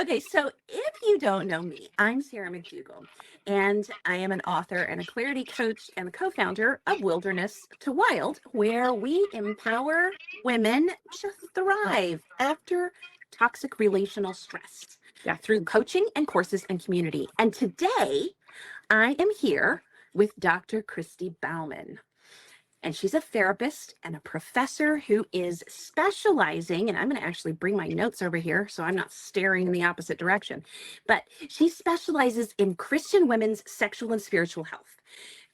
Okay, so if you don't know me, I'm Sarah McDugal, and I am an author and a clarity coach and the co-founder of Wilderness to Wild, where we empower women to thrive after toxic relational stress Yeah. through coaching and courses and community. And today I am here with Dr. Christy Bauman. And she's a therapist and a professor who is specializing, and I'm going to actually bring my notes over here so I'm not staring in the opposite direction, but she specializes in Christian women's sexual and spiritual health.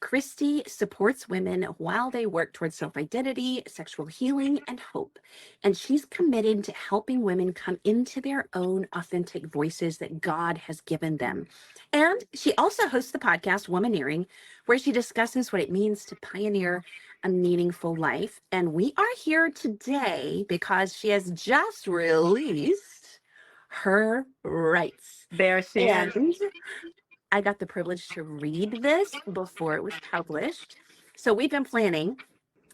Christy supports women while they work towards self-identity, sexual healing, and hope. And she's committed to helping women come into their own authentic voices that God has given them. And she also hosts the podcast Womaneering, where she discusses what it means to pioneer a meaningful life. And we are here today because she has just released her rights. There she is. And I got the privilege to read this before it was published. So we've been planning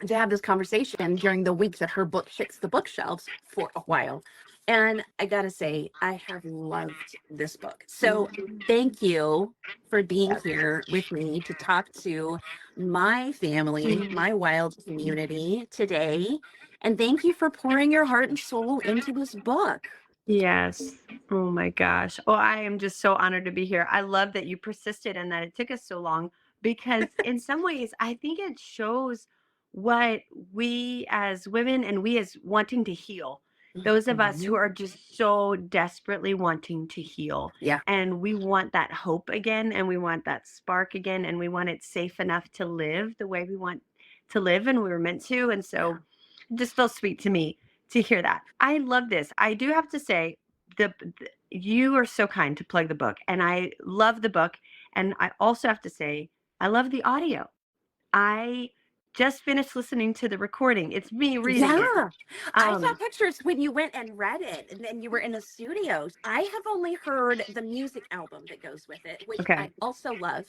to have this conversation during the week that her book hits the bookshelves for a while. And I got to say, I have loved this book. So thank you for being here with me to talk to my family, my wild community today. And thank you for pouring your heart and soul into this book. Yes. Oh my gosh. Oh, I am just so honored to be here. I love that you persisted and that it took us so long because in some ways I think it shows what we as women and we as wanting to heal. Those of us who are just so desperately wanting to heal. Yeah. And we want that hope again and we want that spark again and we want it safe enough to live the way we want to live and we were meant to. And so it just feels sweet to me to hear that. I love this. I do have to say, you are so kind to plug the book, and I love the book. And I also have to say, I love the audio. I just finished listening to the recording. It's me reading it. Yeah. I saw pictures when you went and read it, and then you were in the studios. I have only heard the music album that goes with it, which I also love,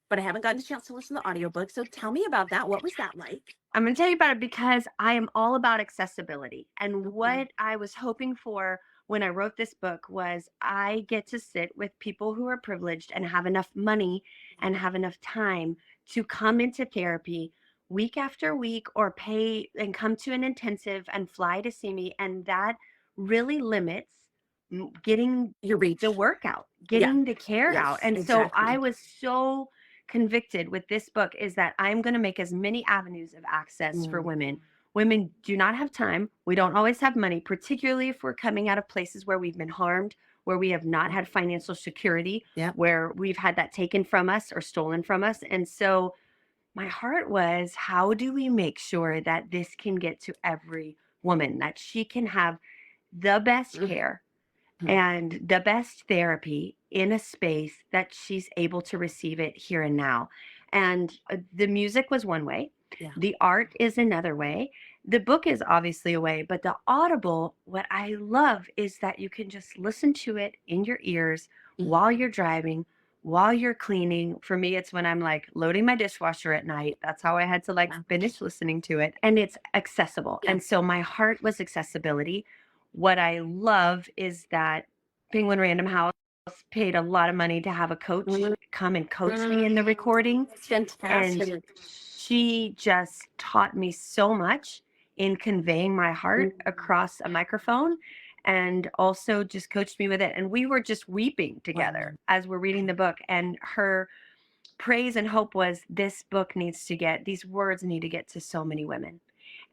but I haven't gotten a chance to listen to the audiobook. So tell me about that. What was that like? I'm going to tell you about it because I am all about accessibility. And what I was hoping for when I wrote this book was I get to sit with people who are privileged and have enough money and have enough time to come into therapy week after week or pay and come to an intensive and fly to see me. And that really limits getting Your reach, the work out, getting the care out. And so I was so convicted with this book is that I'm going to make as many avenues of access for women. Women do not have time. We don't always have money, particularly if we're coming out of places where we've been harmed, where we have not had financial security, where we've had that taken from us or stolen from us. And so my heart was, how do we make sure that this can get to every woman, that she can have the best care and the best therapy in a space that she's able to receive it here and now. And the music was one way. The art is another way. The book is obviously a way, but the Audible, what I love is that you can just listen to it in your ears while you're driving, while you're cleaning. For me, it's when I'm like loading my dishwasher at night. That's how I had to like finish listening to it. And it's accessible. And so my heart was accessibility. What I love is that Penguin Random House paid a lot of money to have a coach come and coach me in the recording. Fantastic. And she just taught me so much in conveying my heart across a microphone and also just coached me with it. And we were just weeping together as we're reading the book. And her praise and hope was these words need to get to so many women.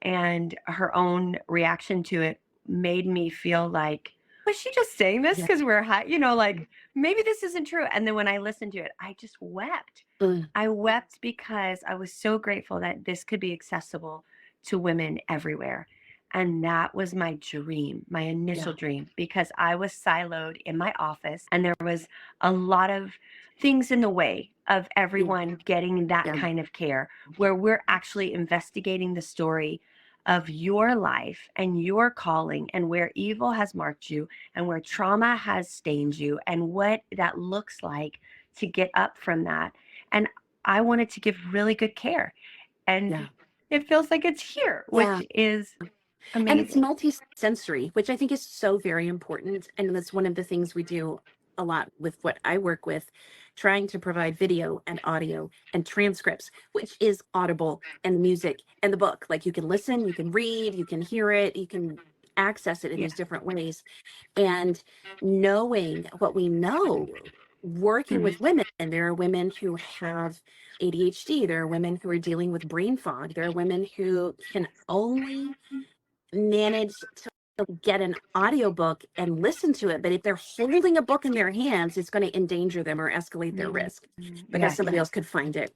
And her own reaction to it made me feel like, was she just saying this because we're high? Like maybe this isn't true. And then when I listened to it, I just wept. I wept because I was so grateful that this could be accessible to women everywhere. And that was my dream, my initial dream, because I was siloed in my office and there was a lot of things in the way of everyone getting that kind of care, where we're actually investigating the story of your life and your calling and where evil has marked you and where trauma has stained you and what that looks like to get up from that. And I wanted to give really good care. And it feels like it's here, which is And it's Amazing. multi-sensory, which I think is so very important. And that's one of the things we do a lot with what I work with, trying to provide video and audio and transcripts, which is Audible and music and the book. Like you can listen, you can read, you can hear it, you can access it in these different ways. And knowing what we know, working with women, and there are women who have ADHD, there are women who are dealing with brain fog, there are women who can only manage to get an audiobook and listen to it, but if they're holding a book in their hands, it's going to endanger them or escalate their risk because somebody else could find it.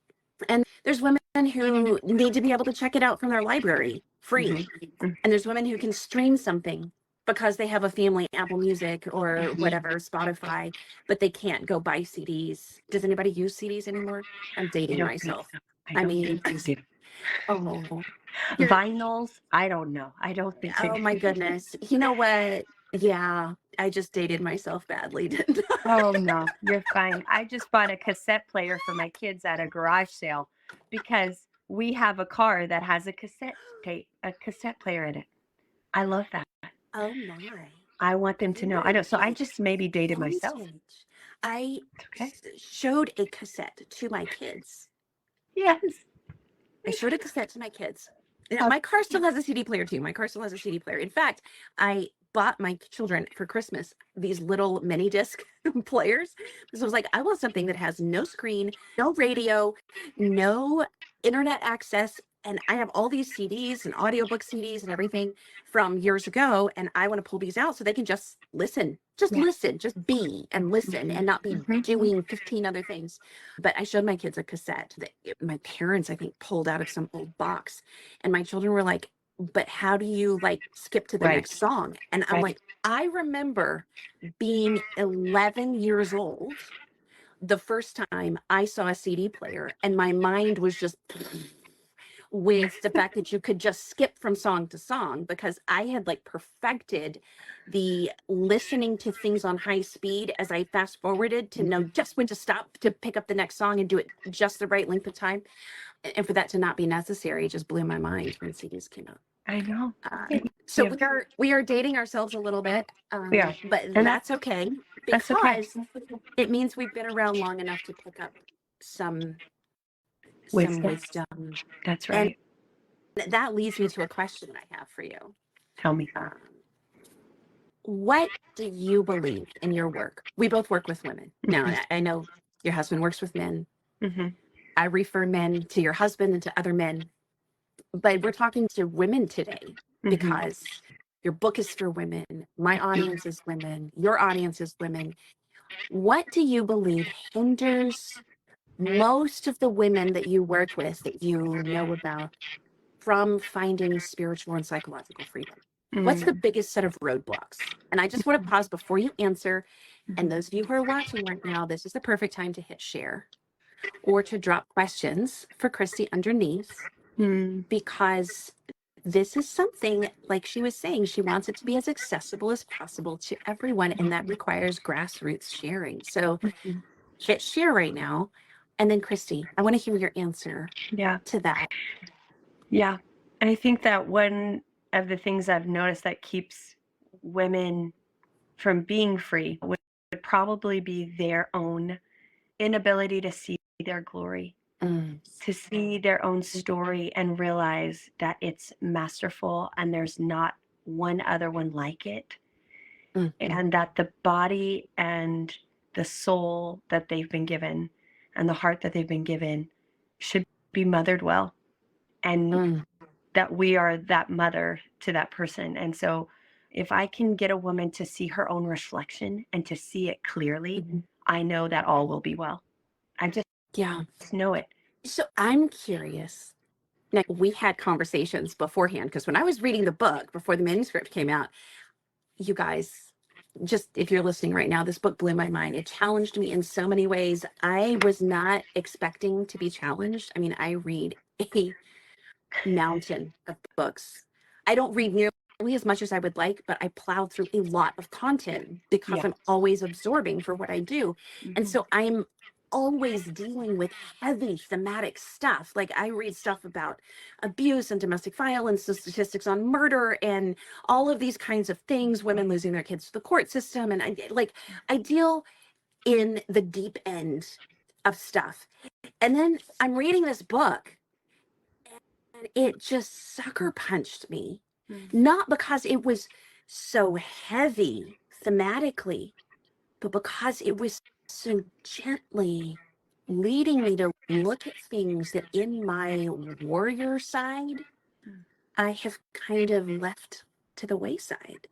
And there's women who need to be able to check it out from their library free. And there's women who can stream something because they have a family Apple Music or whatever, Spotify, but they can't go buy CDs. Does anybody use CDs anymore? I'm dating myself. I mean, oh, vinyls. I don't know. I don't think. Oh my goodness. You know what? Yeah, I just dated myself badly, didn't I? Oh no, you're fine. I just bought a cassette player for my kids at a garage sale because we have a car that has a cassette player in it. I love that. Oh my. I want them to know. I don't. So I just maybe dated myself. I showed a cassette to my kids. Yes. I showed a cassette to my kids. My car still has a CD player too. My car still has a CD player. In fact, I bought my children for Christmas these little mini disc players. So I was like, I want something that has no screen, no radio, no internet access. And I have all these CDs and audiobook CDs and everything from years ago. And I want to pull these out so they can just listen, listen, just be and listen and not be doing 15 other things. But I showed my kids a cassette that my parents, I think, pulled out of some old box. And my children were like, but how do you like skip to the next song? And I'm like, I remember being 11 years old the first time I saw a CD player, and my mind was just with the fact that you could just skip from song to song, because I had like perfected the listening to things on high speed as I fast forwarded to know just when to stop to pick up the next song and do it just the right length of time. And for that to not be necessary, it just blew my mind when CDs came out. I know. So we are dating ourselves a little bit, but and that's okay, because it means we've been around long enough to pick up some wisdom. That's right. And that leads me to a question I have for you. Tell me. What do you believe in your work? We both work with women. Now, I know your husband works with men. I refer men to your husband and to other men. But we're talking to women today because your book is for women. My audience is women. Your audience is women. What do you believe hinders most of the women that you work with, that you know about, from finding spiritual and psychological freedom? What's the biggest set of roadblocks? And I just want to pause before you answer. And those of you who are watching right now, this is the perfect time to hit share or to drop questions for Christy underneath. Because this is something, like she was saying, she wants it to be as accessible as possible to everyone, and that requires grassroots sharing. So hit share right now, and then Christy, I want to hear your answer to that. Yeah, and I think that one of the things I've noticed that keeps women from being free would probably be their own inability to see their glory. To see their own story and realize that it's masterful and there's not one other one like it. And that the body and the soul that they've been given and the heart that they've been given should be mothered well. And that we are that mother to that person. And so if I can get a woman to see her own reflection and to see it clearly, I know that all will be well. I just know it. So I'm curious. Now, we had conversations beforehand, because when I was reading the book before the manuscript came out, you guys, just if you're listening right now, this book blew my mind. It challenged me in so many ways. I was not expecting to be challenged. I mean, I read a mountain of books. I don't read nearly as much as I would like, but I plowed through a lot of content because I'm always absorbing for what I do. And so I'm always dealing with heavy thematic stuff. Like I read stuff about abuse and domestic violence and statistics on murder and all of these kinds of things, women losing their kids to the court system. And I deal in the deep end of stuff. And then I'm reading this book and it just sucker punched me. Not because it was so heavy thematically, but because it was so gently leading me to look at things that in my warrior side, I have kind of left to the wayside.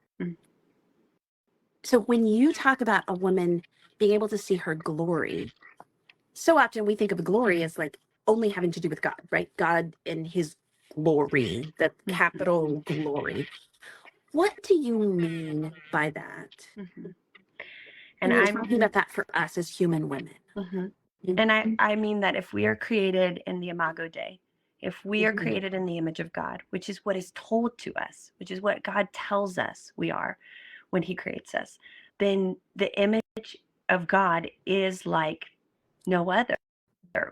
So when you talk about a woman being able to see her glory, so often we think of glory as like only having to do with God, right? God and his glory, the capital glory. What do you mean by that? And I'm talking about that for us as human women. And I mean that if we are created in the Imago Dei, if we are created in the image of God, which is what is told to us, which is what God tells us we are when he creates us, then the image of God is like no other.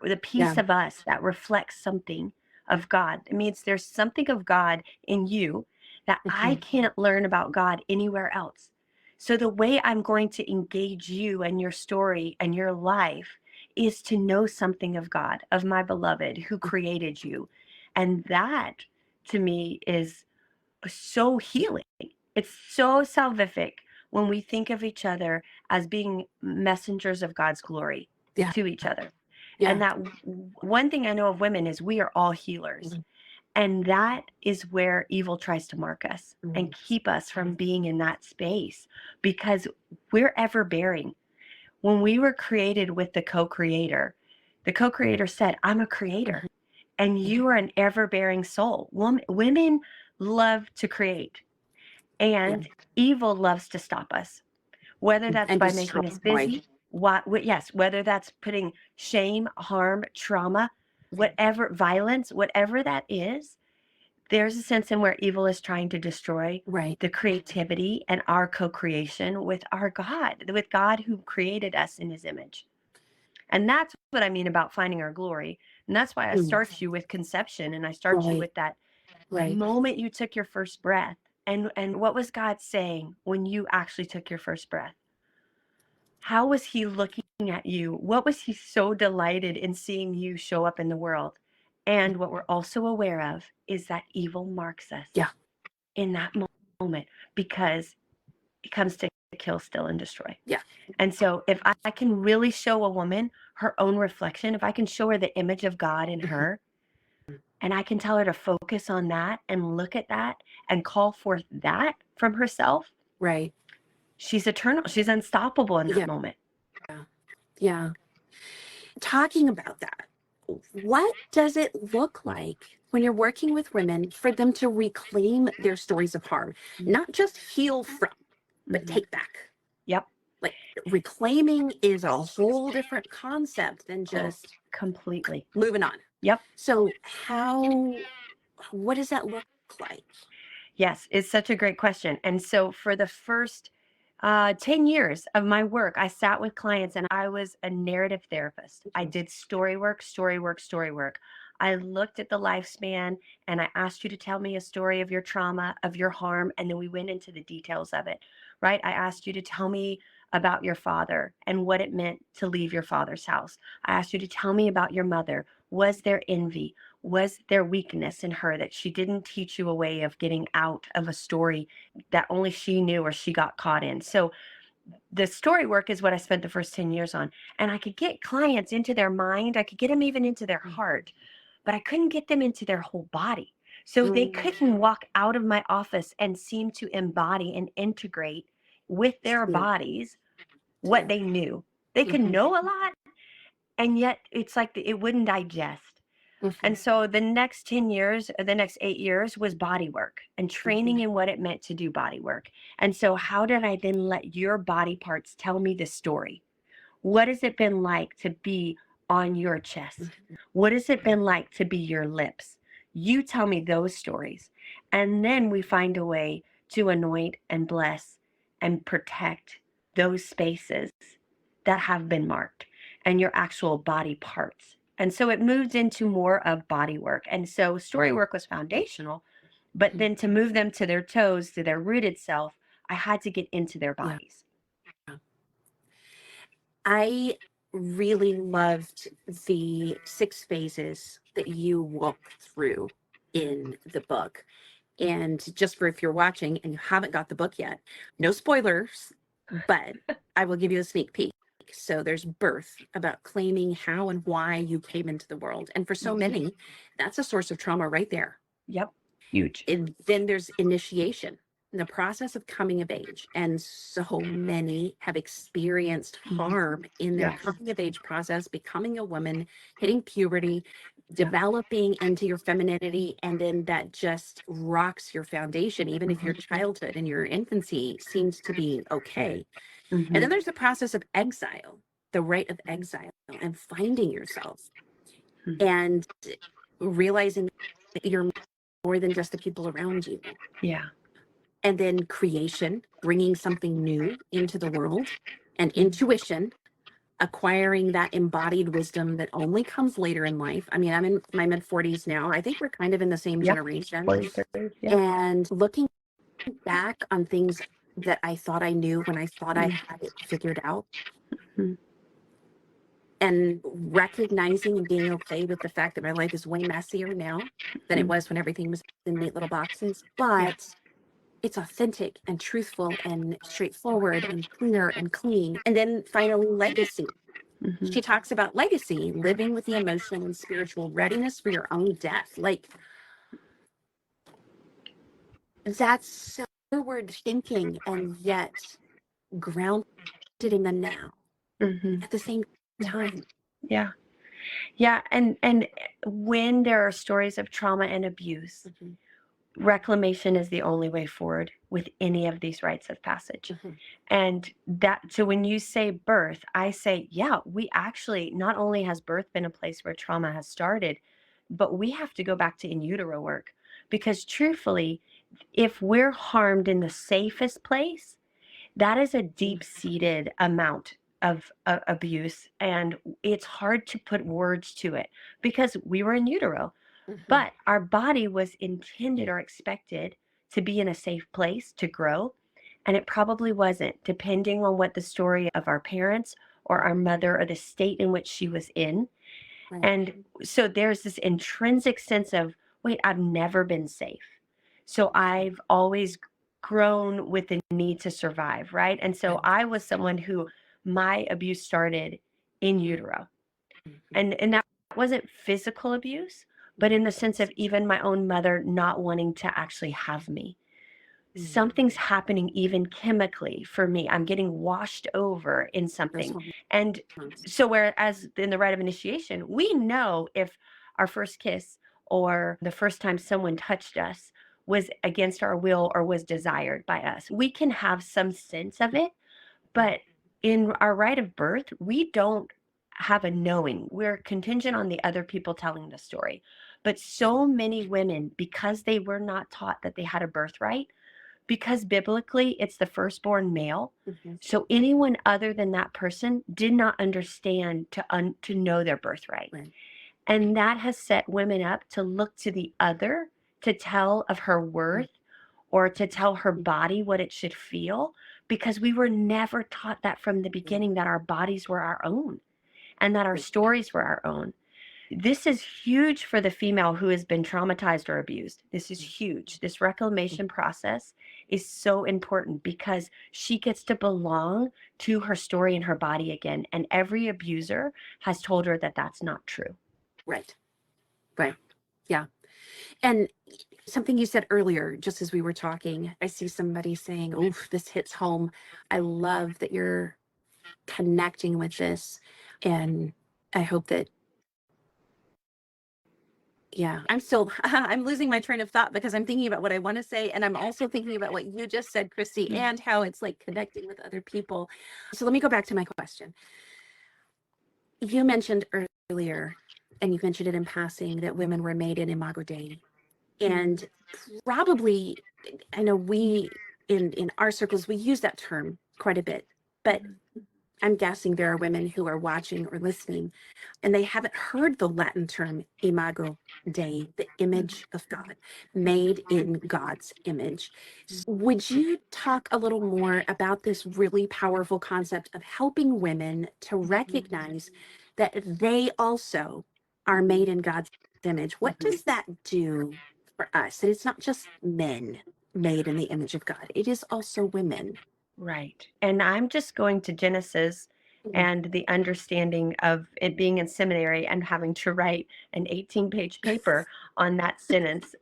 The piece of us that reflects something of God. It means there's something of God in you that I can't learn about God anywhere else. So the way I'm going to engage you and your story and your life is to know something of God, of my beloved who created you. And that to me is so healing. It's so salvific when we think of each other as being messengers of God's glory to each other. And that one thing I know of women is we are all healers. And that is where evil tries to mark us and keep us from being in that space because we're ever bearing. When we were created with the co-creator said, I'm a creator and you are an ever bearing soul. Women love to create and evil loves to stop us, whether that's by making us busy. Whether that's putting shame, harm, trauma, whatever, violence, whatever that is, there's a sense in where evil is trying to destroy the creativity and our co-creation with our God, with God who created us in his image. And that's what I mean about finding our glory. And that's why I start you with conception and I start you with that moment you took your first breath. And what was God saying when you actually took your first breath? How was he looking at you? What was he so delighted in seeing you show up in the world? And what we're also aware of is that evil marks us in that moment because it comes to kill, steal, and destroy. And so if I can really show a woman her own reflection, if I can show her the image of God in her, and I can tell her to focus on that and look at that and call forth that from herself, she's eternal. She's unstoppable in that moment. Talking about that, what does it look like when you're working with women for them to reclaim their stories of harm, not just heal from, but take back? Like reclaiming is a whole different concept than just completely moving on. So what does that look like? Yes, it's such a great question. And so for the first 10 years of my work, I sat with clients and I was a narrative therapist. I did story work. I looked at the lifespan and I asked you to tell me a story of your trauma, of your harm, and then we went into the details of it, right? I asked you to tell me about your father and what it meant to leave your father's house. I asked you to tell me about your mother. Was there envy? Was there weakness in her that she didn't teach you a way of getting out of a story that only she knew or she got caught in? So the story work is what I spent the first 10 years on. And I could get clients into their mind. I could get them even into their heart, but I couldn't get them into their whole body. So they couldn't walk out of my office and seem to embody and integrate with their bodies what they knew. They could know a lot, and yet it's like it wouldn't digest. And so the next 10 years, the next 8 years was body work and training in what it meant to do body work. And so how did I then let your body parts tell me the story? What has it been like to be on your chest? What has it been like to be your lips? You tell me those stories. And then we find a way to anoint and bless and protect those spaces that have been marked. and your actual body parts. And so it moved into more of body work. And so story work was foundational, but then to move them to their toes, to their rooted self, I had to get into their bodies. I really loved the 6 phases that you walk through in the book. And just for if you're watching and you haven't got the book yet, no spoilers, but I will give you a sneak peek. So there's birth, about claiming how and why you came into the world. And for so many, that's a source of trauma right there. Yep. Huge. And then there's initiation, the process of coming of age. And so many have experienced harm in their coming of age process, becoming a woman, hitting puberty, developing into your femininity, and then that just rocks your foundation, even if your childhood and your infancy seems to be okay. And then there's the process of exile, the rite of exile, and finding yourself and realizing that you're more than just the people around you. Yeah. And then creation, bringing something new into the world, and intuition, acquiring that embodied wisdom that only comes later in life. I mean, I'm in my mid-40s now. I think we're kind of in the same generation. And looking back on things that I thought I knew when I thought I had it figured out, and recognizing and being okay with the fact that my life is way messier now than it was when everything was in neat little boxes, but it's authentic and truthful and straightforward and clear and clean. And then finally, legacy. She talks about legacy, living with the emotional and spiritual readiness for your own death. Like, that's so forward thinking and yet grounded in the now at the same time. Yeah. Yeah. And when there are stories of trauma and abuse, reclamation is the only way forward with any of these rites of passage. And so when you say birth, I say, yeah, we actually, not only has birth been a place where trauma has started, but we have to go back to in utero work, because truthfully, if we're harmed in the safest place, that is a deep-seated amount of abuse, and it's hard to put words to it because we were in utero. But our body was intended or expected to be in a safe place to grow, and it probably wasn't, depending on what the story of our parents or our mother or the state in which she was in. And so there's this intrinsic sense of, wait, I've never been safe. So I've always grown with the need to survive, right? And so I was someone who, my abuse started in utero. And that wasn't physical abuse, but in the sense of even my own mother not wanting to actually have me. Something's happening even chemically for me. I'm getting washed over in something. And so whereas in the rite of initiation, we know if our first kiss or the first time someone touched us was against our will or was desired by us. We can have some sense of it, but in our rite of birth, we don't have a knowing. We're contingent on the other people telling the story. But so many women, because they were not taught that they had a birthright, because biblically it's the firstborn male, so anyone other than that person did not understand to know their birthright. And that has set women up to look to the other to tell of her worth or to tell her body what it should feel, because we were never taught that from the beginning, that our bodies were our own and that our stories were our own. This is huge for the female who has been traumatized or abused. This is huge. This reclamation process is so important because she gets to belong to her story and her body again. And every abuser has told her that that's not true. Right. Yeah. And something you said earlier, just as we were talking, I see somebody saying, "Oh, this hits home." I love that you're connecting with this. And I hope that, I'm losing my train of thought because I'm thinking about what I want to say. And I'm also thinking about what you just said, Christy, and how it's like connecting with other people. So let me go back to my question. You mentioned earlier, and you mentioned it in passing, that women were made in Imago Dei. And probably, I know we, in our circles, we use that term quite a bit. But I'm guessing there are women who are watching or listening and they haven't heard the Latin term imago Dei, the image of God, made in God's image. Would you talk a little more about this really powerful concept of helping women to recognize that they also are made in God's image? What does that do for us? That it's not just men made in the image of God, it is also women. Right. And I'm just going to Genesis and the understanding of it being in seminary and having to write an 18-page paper on that sentence,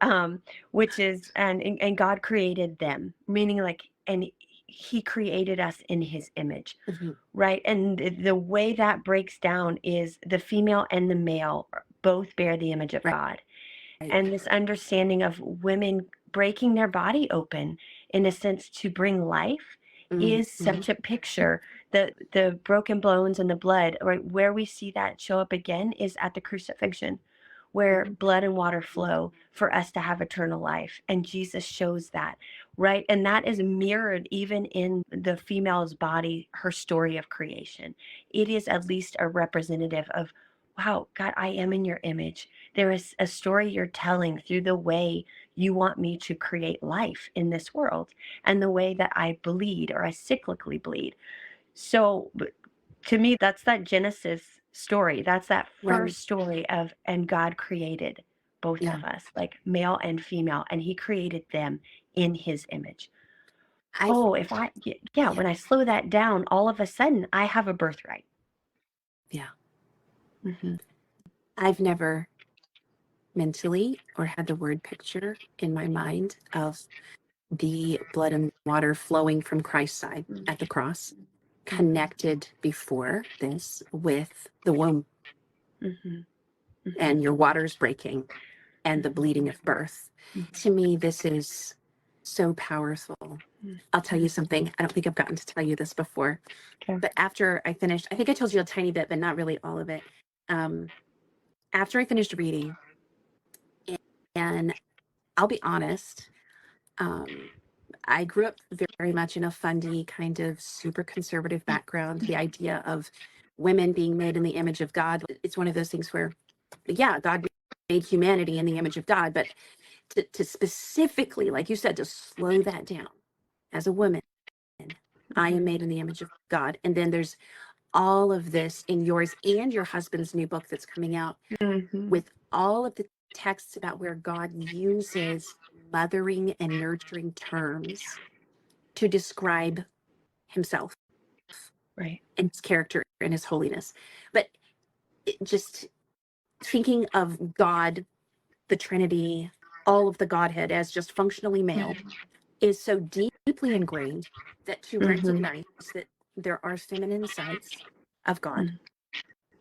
which is, and God created them, meaning like, and he created us in his image, right? And the way that breaks down is the female and the male both bear the image of God. And this understanding of women breaking their body open, in a sense, to bring life is such a picture. The broken bones and the blood, right, where we see that show up again is at the crucifixion, where blood and water flow for us to have eternal life. And Jesus shows that, right? And that is mirrored even in the female's body, her story of creation. It is at least a representative of, wow, God, I am in your image. There is a story you're telling through the way you want me to create life in this world and the way that I bleed or I cyclically bleed. So to me, that's that Genesis story. That's that first story of, and God created both of us, like male and female, and he created them in his image. When I slow that down, all of a sudden I have a birthright. Yeah. I've never mentally or had the word picture in my mind of the blood and water flowing from Christ's side at the cross, connected before this with the womb and your waters breaking and the bleeding of birth. To me, this is so powerful. I'll tell you something. I don't think I've gotten to tell you this before, but after I finished, I think I told you a tiny bit, but not really all of it. After I finished reading, and I'll be honest, I grew up very much in a fundy kind of super conservative background. The idea of women being made in the image of God, it's one of those things where, yeah, God made humanity in the image of God, but to specifically, like you said, to slow that down as a woman, I am made in the image of God. And then there's all of this in yours and your husband's new book that's coming out with all of the texts about where God uses mothering and nurturing terms to describe himself, right, and his character and his holiness. But just thinking of God, the Trinity, all of the Godhead as just functionally male is so deeply ingrained that to recognize that there are feminine sides of God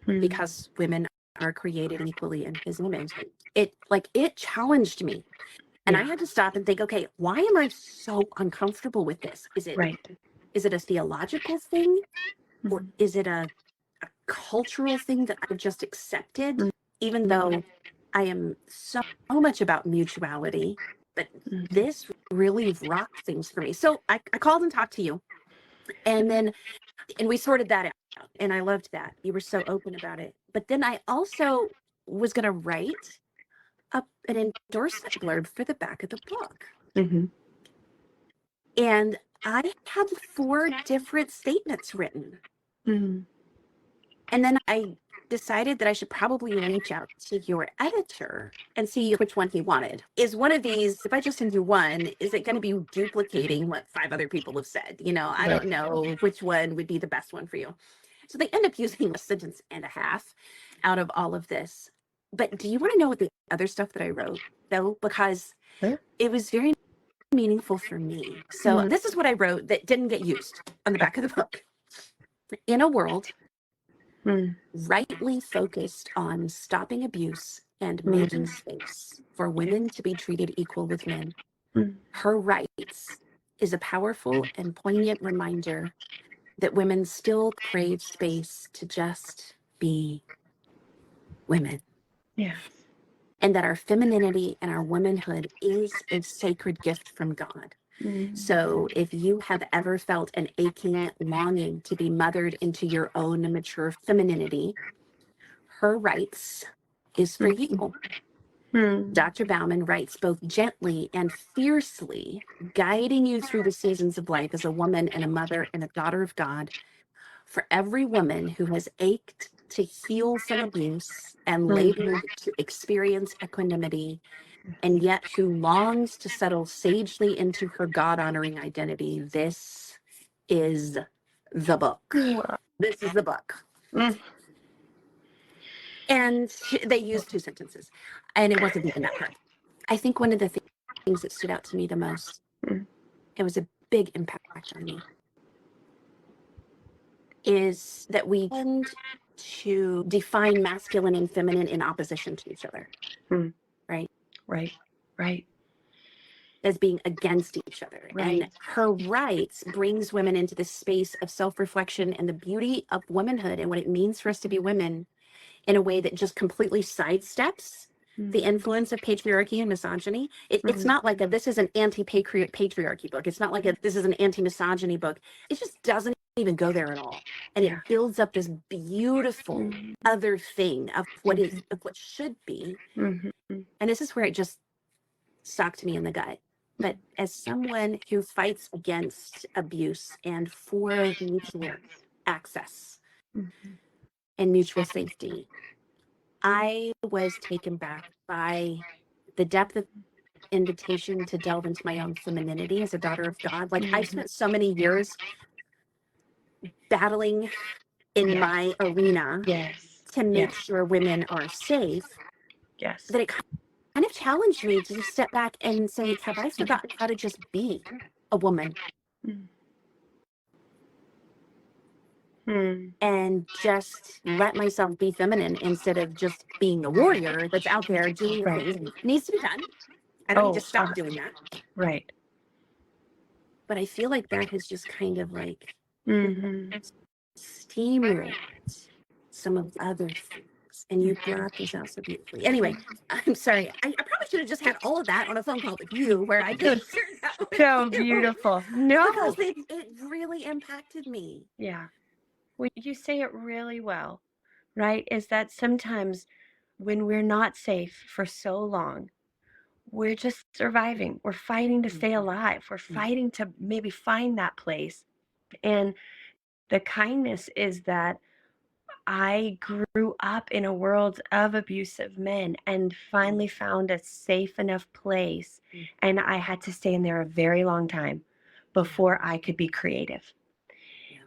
because women are created equally in his image, it challenged me. And I had to stop and think, okay, why am I so uncomfortable with this? Is it a theological thing? Or is it a cultural thing that I've just accepted, even though I am so much about mutuality, but this really rocked things for me. So I called and talked to you, and we sorted that out. And I loved that. You were so open about it. But then I also was going to write up an endorsement blurb for the back of the book. And I had 4 different statements written. And then I decided that I should probably reach out to your editor and see which one he wanted. Is one of these, if I just send you one, is it going to be duplicating what 5 other people have said? I don't know which one would be the best one for you. So they end up using a sentence and a half out of all of this. But do you want to know what the other stuff that I wrote, though? Because it was very meaningful for me. So this is what I wrote that didn't get used on the back of the book. In a world rightly focused on stopping abuse and making space for women to be treated equal with men, her rights is a powerful and poignant reminder that women still crave space to just be women. Yeah. And that our femininity and our womanhood is a sacred gift from God. So if you have ever felt an aching longing to be mothered into your own mature femininity, Her Rights is for you. Dr. Bauman writes both gently and fiercely, guiding you through the seasons of life as a woman and a mother and a daughter of God. For every woman who has ached to heal from abuse and labored to experience equanimity, and yet who longs to settle sagely into her God-honoring identity, this is the book. This is the book. And they used 2 sentences, and it wasn't even that hard. I think one of the things that stood out to me the most, it was a big impact on me, is that we tend to define masculine and feminine in opposition to each other. Right. As being against each other. And Her Rights brings women into this space of self-reflection and the beauty of womanhood and what it means for us to be women in a way that just completely sidesteps the influence of patriarchy and misogyny. It's not like this is an anti-patriarchy book. It's not like this is an anti-misogyny book. It just doesn't even go there at all. And it builds up this beautiful other thing of what should be. And this is where it just socked me in the gut. But as someone who fights against abuse and for mutual access and mutual safety, I was taken back by the depth of invitation to delve into my own femininity as a daughter of God. Like I've spent so many years battling in my arena to make sure women are safe, that it kind of challenged me to just step back and say, have I forgotten how to just be a woman? And just let myself be feminine instead of just being a warrior that's out there doing things that needs to be done. I don't need to stop doing that. But I feel like that has just kind of like steamrolled some of the other things. And you brought this out so beautifully. Anyway, I'm sorry. I probably should have just had all of that on a phone call with you where I just shared that with So you. beautiful. No. Because it really impacted me. Yeah. Well, you say it really well, right? Is that sometimes when we're not safe for so long, we're just surviving. We're fighting to stay alive. We're fighting to maybe find that place. And the kindness is that I grew up in a world of abusive men and finally found a safe enough place. And I had to stay in there a very long time before I could be creative.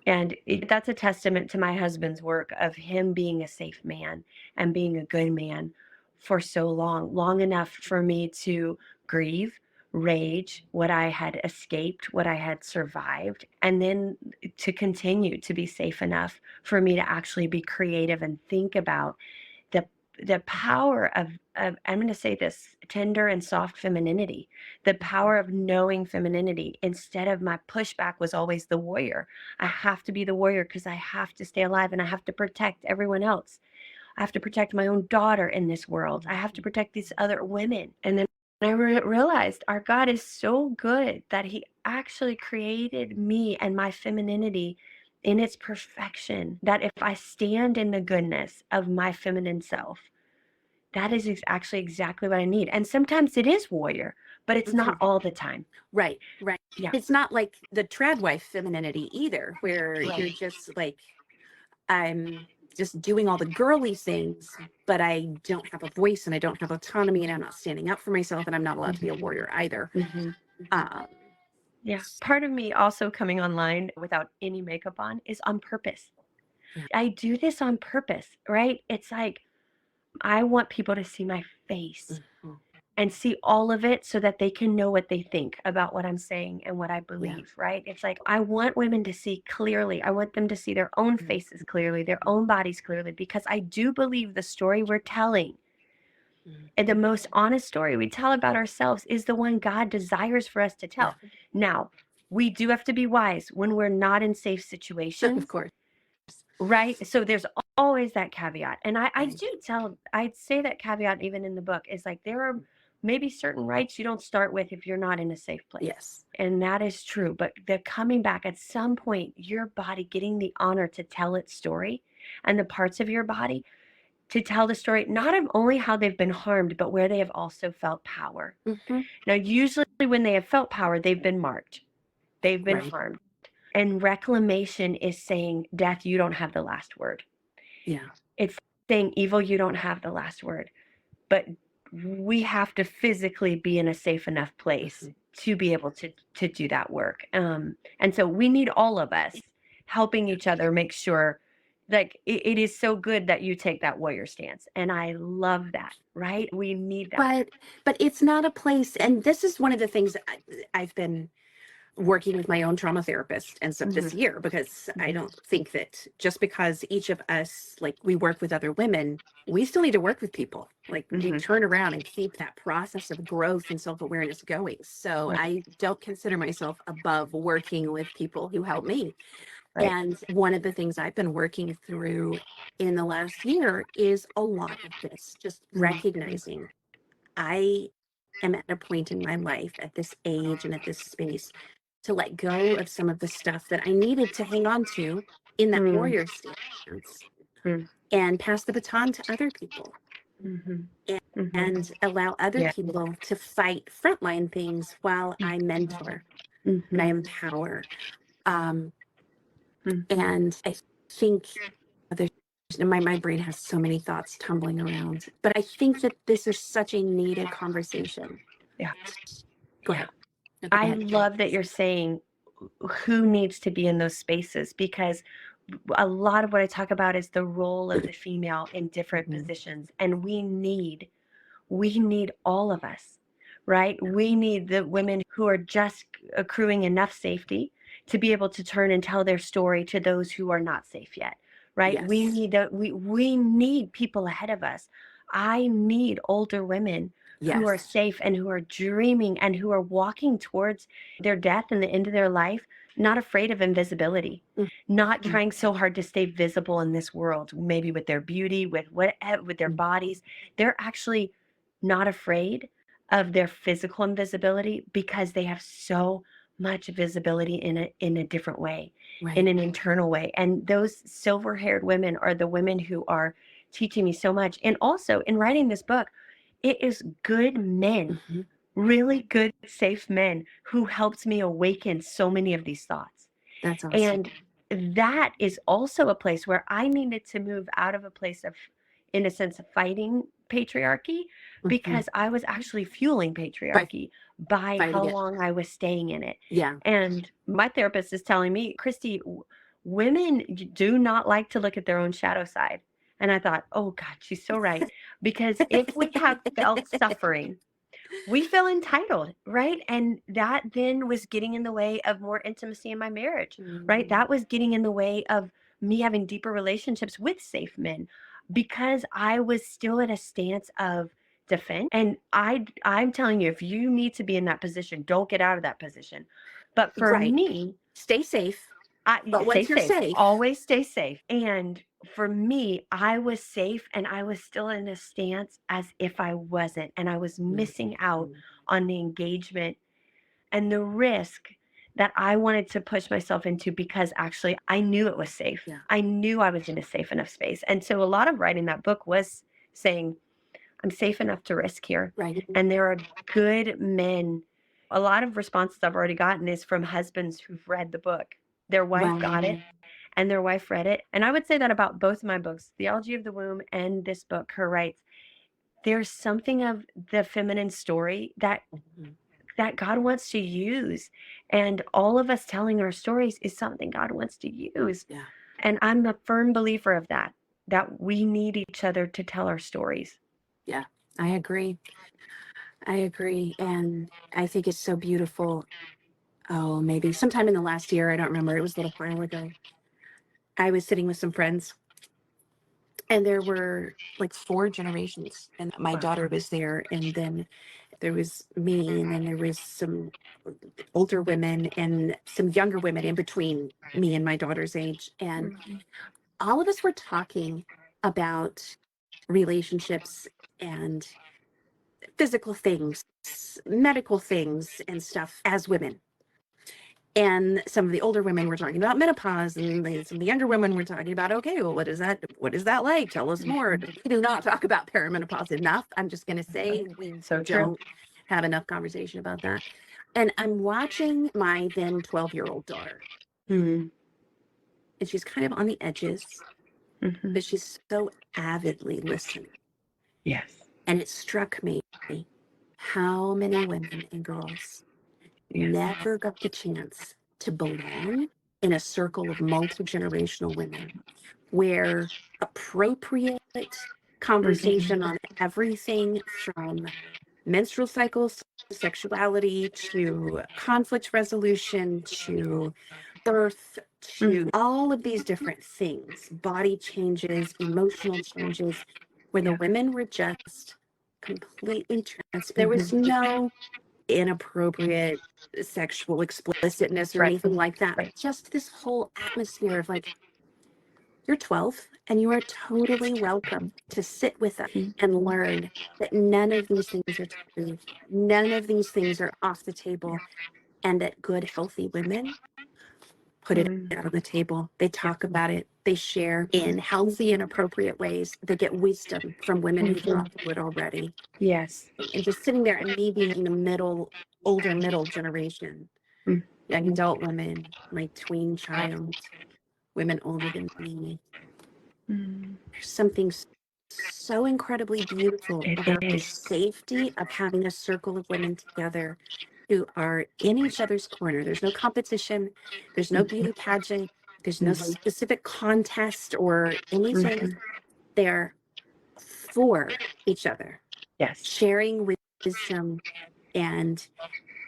And that's a testament to my husband's work of him being a safe man and being a good man for so long enough for me to grieve, rage, what I had escaped, what I had survived, and then to continue to be safe enough for me to actually be creative and think about the power of I'm going to say this, tender and soft femininity, the power of knowing femininity. Instead of my pushback was always the warrior. I have to be the warrior because I have to stay alive and I have to protect everyone else. I have to protect my own daughter in this world. I have to protect these other women. And then I realized our God is so good that he actually created me and my femininity in its perfection, that if I stand in the goodness of my feminine self, that is actually exactly what I need. And sometimes it is warrior, but it's not all the time. Right. Yeah. It's not like the trad wife femininity either, where you're just like, I'm just doing all the girly things, but I don't have a voice and I don't have autonomy and I'm not standing up for myself and I'm not allowed to be a warrior either. Yeah. Part of me also coming online without any makeup on is on purpose. I do this on purpose, right? It's like, I want people to see my face and see all of it so that they can know what they think about what I'm saying and what I believe, right? It's like, I want women to see clearly. I want them to see their own faces clearly, their own bodies clearly, because I do believe the story we're telling and the most honest story we tell about ourselves is the one God desires for us to tell. Now, we do have to be wise when we're not in safe situations. Of course. Right. So there's always that caveat. And I'd say that caveat even in the book is like, there are maybe certain rights you don't start with if you're not in a safe place. Yes. And that is true. But the coming back at some point, your body getting the honor to tell its story, and the parts of your body to tell the story, not of only how they've been harmed, but where they have also felt power. Mm-hmm. Now, usually when they have felt power, they've been marked, they've been Right. harmed. And reclamation is saying, death, you don't have the last word. Yeah. It's saying, evil, you don't have the last word. But we have to physically be in a safe enough place Mm-hmm. to be able to do that work. And so we need all of us helping each other make sure, like, it is so good that you take that warrior stance. And I love that, right? We need that. But it's not a place, and this is one of the things I've been working with my own trauma therapist and stuff this year, because I don't think that just because each of us, like, we work with other women, we still need to work with people. Like, you turn around and keep that process of growth and self-awareness going. So I don't consider myself above working with people who help me. Right. And one of the things I've been working through in the last year is a lot of this, just recognizing I am at a point in my life at this age and at this space to let go of some of the stuff that I needed to hang on to in that warrior stance and pass the baton to other people and allow other people to fight frontline things while I mentor and I empower. And I think there's, my brain has so many thoughts tumbling around, but I think that this is such a needed conversation. Yeah. Go ahead. No, go I ahead. love that you're saying who needs to be in those spaces, because a lot of what I talk about is the role of the female in different positions. And we need all of us, right? We need the women who are just accruing enough safety to be able to turn and tell their story to those who are not safe yet, right? Yes. We need people ahead of us. I need older women who are safe and who are dreaming and who are walking towards their death and the end of their life, not afraid of invisibility, not trying so hard to stay visible in this world, maybe with their beauty, with their bodies. They're actually not afraid of their physical invisibility because they have so much visibility in a different way, in an internal way. And those silver-haired women are the women who are teaching me so much. And also, in writing this book, it is good men, really good, safe men who helped me awaken so many of these thoughts. That's awesome. And that is also a place where I needed to move out of a place of, in a sense, of fighting patriarchy, because I was actually fueling patriarchy by how long I was staying in it. Yeah. And my therapist is telling me, Christy, women do not like to look at their own shadow side. And I thought, oh God, she's so right. Because if we have felt suffering, we feel entitled, right? And that then was getting in the way of more intimacy in my marriage, right? That was getting in the way of me having deeper relationships with safe men, because I was still at a stance of defense. And I'm telling you, if you need to be in that position, don't get out of that position. But for me, stay safe. But once you're safe, always stay safe. And for me, I was safe and I was still in a stance as if I wasn't. And I was missing out on the engagement and the risk that I wanted to push myself into, because actually I knew it was safe. Yeah. I knew I was in a safe enough space. And so a lot of writing that book was saying, I'm safe enough to risk here. Right. And there are good men. A lot of responses I've already gotten is from husbands who've read the book. Their wife got it and their wife read it. And I would say that about both of my books, Theology of the Womb and this book, Her Rights. There's something of the feminine story that God wants to use. And all of us telling our stories is something God wants to use. Yeah. And I'm a firm believer of that we need each other to tell our stories. Yeah, I agree. And I think it's so beautiful. Oh, maybe sometime in the last year, I don't remember. It was a little while ago. I was sitting with some friends, and there were like 4 generations, and my daughter was there, and then there was me, and then there was some older women and some younger women in between me and my daughter's age. And all of us were talking about relationships and physical things, medical things and stuff as women. And some of the older women were talking about menopause, and some of the younger women were talking about, okay, well, what is that like? Tell us more. We do not talk about perimenopause enough. I'm just going to say we don't have enough conversation about that. And I'm watching my then 12-year-old daughter. Mm-hmm. And she's kind of on the edges, but she's so avidly listening. Yes. And it struck me how many women and girls never got the chance to belong in a circle of multi-generational women where appropriate conversation on everything from menstrual cycles to sexuality to conflict resolution to birth to all of these different things, body changes, emotional changes, where the women were just completely transparent. There was no inappropriate sexual explicitness or anything like that. Just this whole atmosphere of like, you're 12 and you are totally welcome to sit with us and learn that none of these things are taboo, none of these things are off the table, and that good, healthy women put it out on the table. They talk about it. They share in healthy and appropriate ways. They get wisdom from women who've gone through it already. Yes. And just sitting there and me being in the older middle generation, young adult women, my tween child, women older than me. There's something so incredibly beautiful about the safety of having a circle of women together who are in each other's corner. There's no competition. There's no beauty pageant. There's no specific contest or anything. They're for each other. Yes. Sharing wisdom and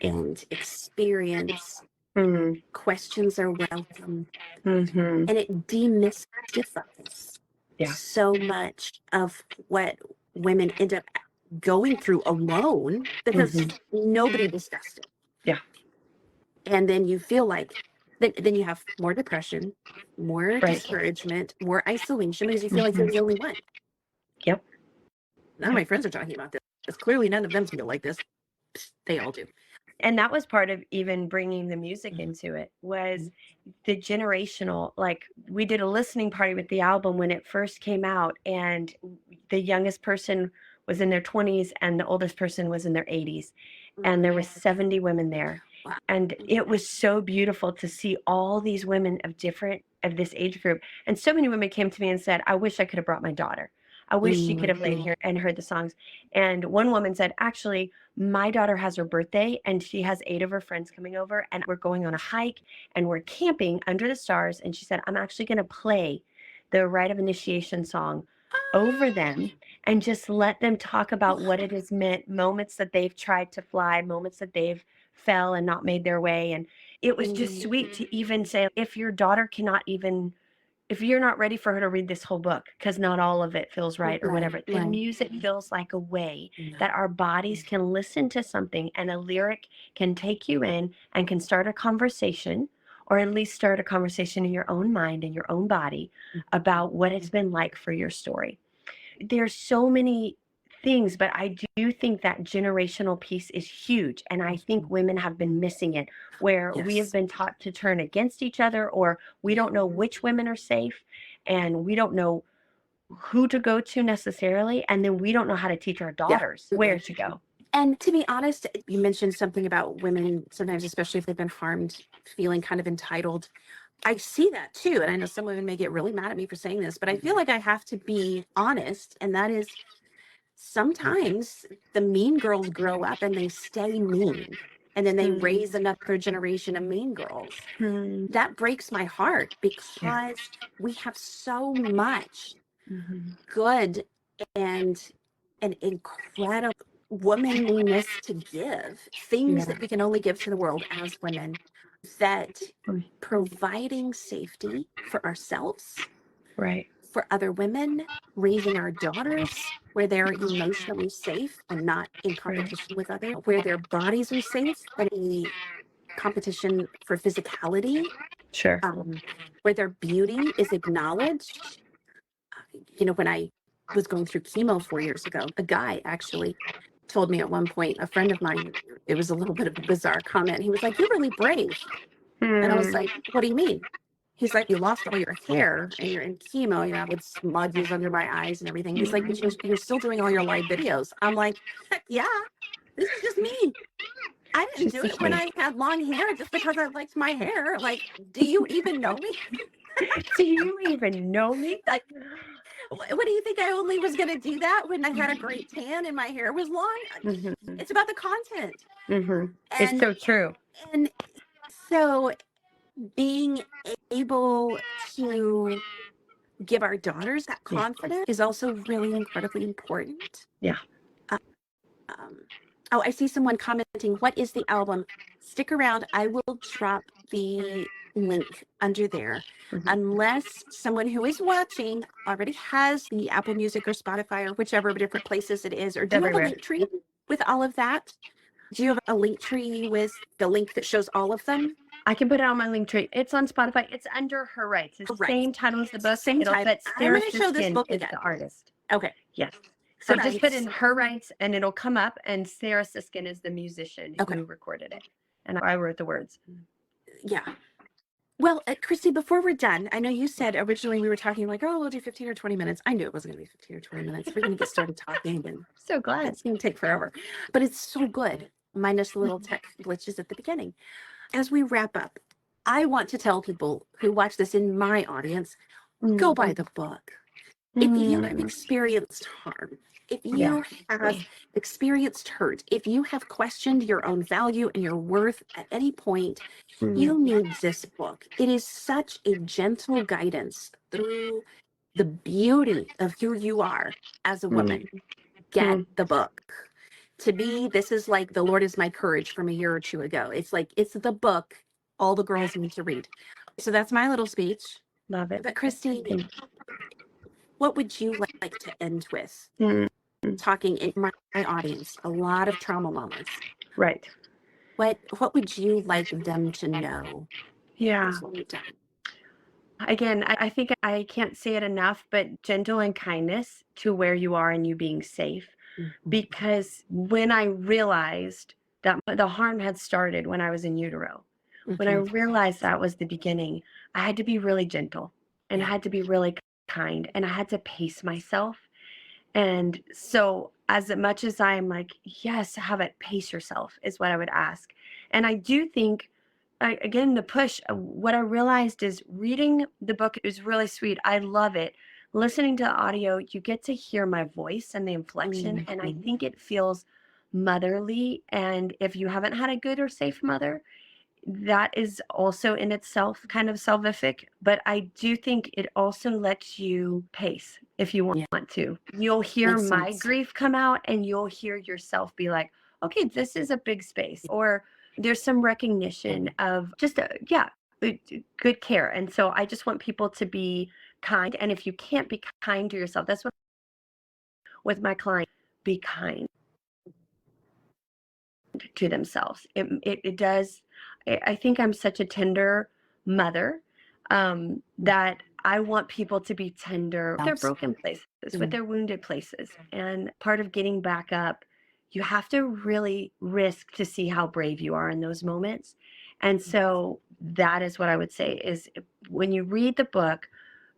experience. Questions are welcome. And it demystifies so much of what women end up going through alone because nobody discussed it. Yeah. And then you feel like then you have more depression, more discouragement, more isolation because you feel like you're the only one. Yep. None of my friends are talking about this. Clearly none of them feel like this. They all do. And that was part of even bringing the music into it was the generational, like we did a listening party with the album when it first came out, and the youngest person was in their 20s and the oldest person was in their 80s. And there were 70 women there. Wow. And it was so beautiful to see all these women of this age group. And so many women came to me and said, I wish I could have brought my daughter. I wish she could have laid here and heard the songs. And one woman said, actually, my daughter has her birthday and she has 8 of her friends coming over and we're going on a hike and we're camping under the stars. And she said, I'm actually going to play the rite of initiation song over them and just let them talk about what it has meant, moments that they've tried to fly, moments that they've fell and not made their way. And it was just sweet to even say, if your daughter cannot even, if you're not ready for her to read this whole book, because not all of it feels right or whatever, the music feels like a way that our bodies can listen to something and a lyric can take you in and can start a conversation, or at least start a conversation in your own mind and your own body about what it's been like for your story. There's so many things, but I do think that generational piece is huge. And I think women have been missing it, where we have been taught to turn against each other, or we don't know which women are safe and we don't know who to go to necessarily. And then we don't know how to teach our daughters where to go. And to be honest, you mentioned something about women sometimes, especially if they've been harmed, feeling kind of entitled. I see that too. And I know some women may get really mad at me for saying this, but I feel like I have to be honest. And that is, sometimes the mean girls grow up and they stay mean. And then they raise another generation of mean girls. That breaks my heart because we have so much good and incredible womanliness to give, things that we can only give to the world as women, that providing safety for ourselves, for other women, raising our daughters where they're emotionally safe and not in competition with others, where their bodies are safe and in competition for physicality, where their beauty is acknowledged. You know, when I was going through chemo 4 years ago, a guy actually told me at one point, a friend of mine, it was a little bit of a bizarre comment. He was like, "You're really brave." And I was like, "What do you mean?" He's like, "You lost all your hair and you're in chemo, you know, with smudges under my eyes and everything." He's like, "But you're still doing all your live videos." I'm like, "Heck yeah, this is just me. I didn't do it when I had long hair just because I liked my hair. Like, do you even know me?" Do you even know me? Like, what do you think? I only was going to do that when I had a great tan and my hair was long? It's about the content. It's so true. And so being able to give our daughters that confidence is also really incredibly important. Yeah. Oh, I see someone commenting, "What is the album?" Stick around. I will drop the link under there. Unless someone who is watching already has the Apple Music or Spotify or whichever different places it is, or do you have a link tree with all of that? Do you have a link tree with the link that shows all of them? I can put it on my link tree. It's on Spotify. It's under Her Rights. It's the same title as the book. Same title. I'm going to show this book again. The artist. Okay. Yes. So just put in Her Rights and it'll come up, and Sarah Siskin is the musician who recorded it. And I wrote the words. Yeah. Well, Christy, before we're done, I know you said originally we were talking like, "Oh, we'll do 15 or 20 minutes. I knew it wasn't going to be 15 or 20 minutes. We're going to get started talking and so glad. It's going to take forever. But it's so good, minus the little tech glitches at the beginning. As we wrap up, I want to tell people who watch this in my audience, go buy the book. If you have experienced harm, if you have experienced hurt, if you have questioned your own value and your worth at any point, you need this book. It is such a gentle guidance through the beauty of who you are as a woman. Get the book. To me, this is like The Lord Is My Courage from a year or two ago. It's like, it's the book all the girls need to read. So that's my little speech. Love it. But Christy, what would you like to end with? Talking in my audience, a lot of trauma mamas. Right. What would you like them to know? Yeah. Again, I think I can't say it enough, but gentle and kindness to where you are and you being safe. Because when I realized that the harm had started when I was in utero, when I realized that was the beginning, I had to be really gentle and I had to be really kind and I had to pace myself. And so as much as I'm like, yes, have it, pace yourself is what I would ask. And I do think, again, the push, what I realized is reading the book is really sweet. I love it. Listening to the audio, you get to hear my voice and the inflection. And I think it feels motherly. And if you haven't had a good or safe mother, that is also in itself kind of salvific. But I do think it also lets you pace if you want to. You'll hear my grief come out and you'll hear yourself be like, okay, this is a big space. Or there's some recognition of just, good care. And so I just want people to be kind. And if you can't be kind to yourself, that's what with my client, be kind to themselves. It does. I think I'm such a tender mother that I want people to be tender with their broken places, with their wounded places. And part of getting back up, you have to really risk to see how brave you are in those moments. And so that is what I would say is when you read the book,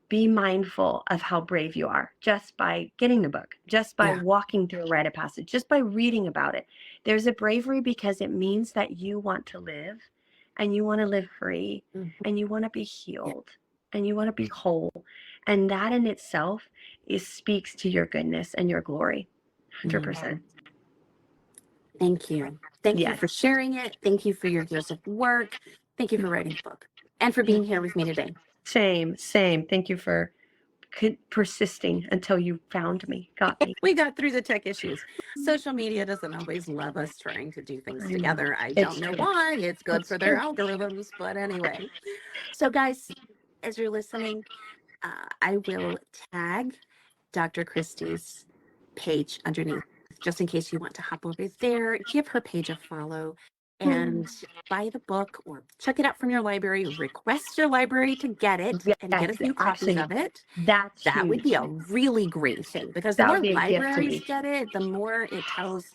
be mindful of how brave you are just by getting the book, just by walking through a rite of passage, just by reading about it. There's a bravery because it means that you want to live and you want to live free and you want to be healed and you want to be whole. And that in itself speaks to your goodness and your glory. 100%. Thank you. Thank you for sharing it. Thank you for your years of work. Thank you for writing the book and for being here with me today. Same. Thank you for persisting until you found me, got me. We got through the tech issues. Social media doesn't always love us trying to do things together. I don't know why. It's good for their algorithms, but anyway. So guys, as you're listening, I will tag Dr. Christy's page underneath, just in case you want to hop over there, give her page a follow, and buy the book or check it out from your library. Request your library to get it and get a few copies of it. That would be a really great thing because the more libraries get it, the more it tells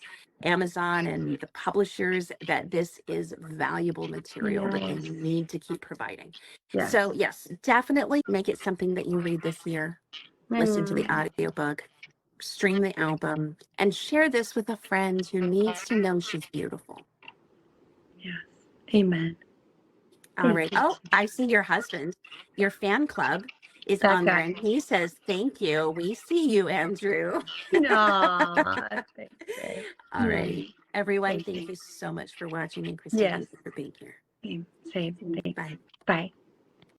Amazon and the publishers that this is valuable material that they need to keep providing. Yes. So yes, definitely make it something that you read this year. Listen to the audiobook, stream the album, and share this with a friend who needs to know she's beautiful. Yes. Amen. All right. Oh, I see your husband. Your fan club is on there, and he says, "Thank you. We see you, Andrew." Aw, thanks, babe. All right, everyone. Thank you so much for watching, and Christy, thank you for being here. Same. Thanks. Bye. Bye.